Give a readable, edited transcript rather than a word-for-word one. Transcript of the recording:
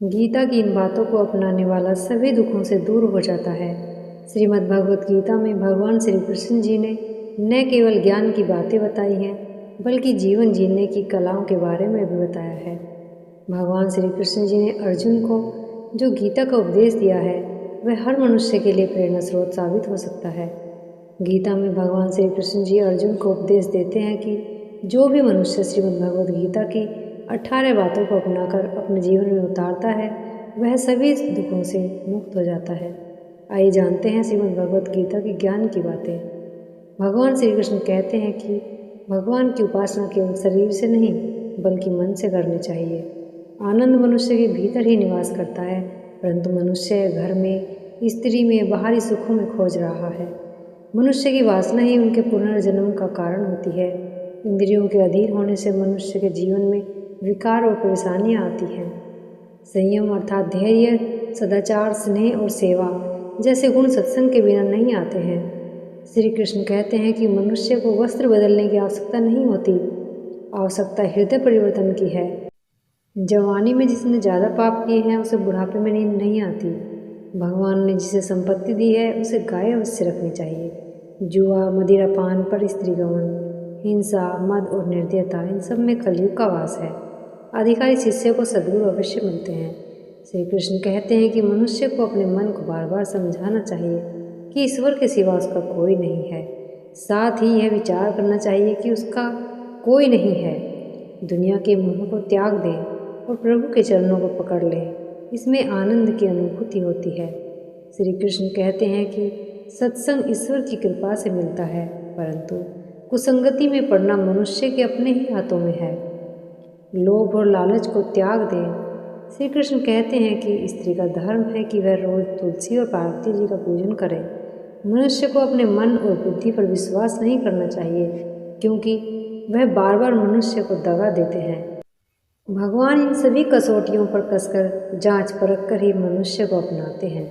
गीता की इन बातों को अपनाने वाला सभी दुखों से दूर हो जाता है। श्रीमद् भगवत गीता में भगवान श्री कृष्ण जी ने न केवल ज्ञान की बातें बताई हैं, बल्कि जीवन जीने की कलाओं के बारे में भी बताया है। भगवान श्री कृष्ण जी ने अर्जुन को जो गीता का उपदेश दिया है, वह हर मनुष्य के लिए प्रेरणा स्रोत साबित हो सकता है। गीता में भगवान श्री कृष्ण जी अर्जुन को उपदेश देते हैं कि जो भी मनुष्य श्रीमद् भगवत गीता की 18 बातों को अपनाकर अपने जीवन में उतारता है, वह सभी दुखों से मुक्त हो जाता है। आइए जानते हैं श्रीमद् भगवत गीता की ज्ञान की बातें। भगवान श्री कृष्ण कहते हैं कि भगवान की उपासना केवल शरीर से नहीं, बल्कि मन से करनी चाहिए। आनंद मनुष्य के भीतर ही निवास करता है, परंतु मनुष्य घर में, स्त्री में, बाहरी सुखों में खोज रहा है। मनुष्य की वासना ही उनके पुनर्जन्म का कारण होती है। इंद्रियों के अधीन होने से मनुष्य के जीवन में विकार और परेशानियां आती हैं। संयम अर्थात धैर्य, सदाचार, स्नेह और सेवा जैसे गुण सत्संग के बिना नहीं आते हैं। श्री कृष्ण कहते हैं कि मनुष्य को वस्त्र बदलने की आवश्यकता नहीं होती, आवश्यकता हृदय परिवर्तन की है। जवानी में जिसने ज़्यादा पाप किए हैं, उसे बुढ़ापे में नींद नहीं आती। भगवान ने जिसे संपत्ति दी है, उसे गाय अवश्य रखनी चाहिए। जुआ, मदिरापान, पर स्त्री गमन, हिंसा, मद और निर्दयता, इन सब में कलयुग का वास है। अधिकारी शिष्य को सद्गुरु अवश्य मिलते हैं। श्री कृष्ण कहते हैं कि मनुष्य को अपने मन को बार बार समझाना चाहिए कि ईश्वर के सिवा उसका कोई नहीं है। साथ ही यह विचार करना चाहिए कि उसका कोई नहीं है। दुनिया के मोह को त्याग दें और प्रभु के चरणों को पकड़ लें। इसमें आनंद की अनुभूति होती है। श्री कृष्ण कहते हैं कि सत्संग ईश्वर की कृपा से मिलता है, परंतु कुसंगति में पड़ना मनुष्य के अपने ही हाथों में है। लोभ और लालच को त्याग दें। श्री कृष्ण कहते हैं कि स्त्री का धर्म है कि वह रोज तुलसी और पार्वती जी का पूजन करे। मनुष्य को अपने मन और बुद्धि पर विश्वास नहीं करना चाहिए, क्योंकि वह बार बार मनुष्य को दगा देते हैं। भगवान इन सभी कसौटियों पर कसकर जांच परख कर ही मनुष्य को अपनाते हैं।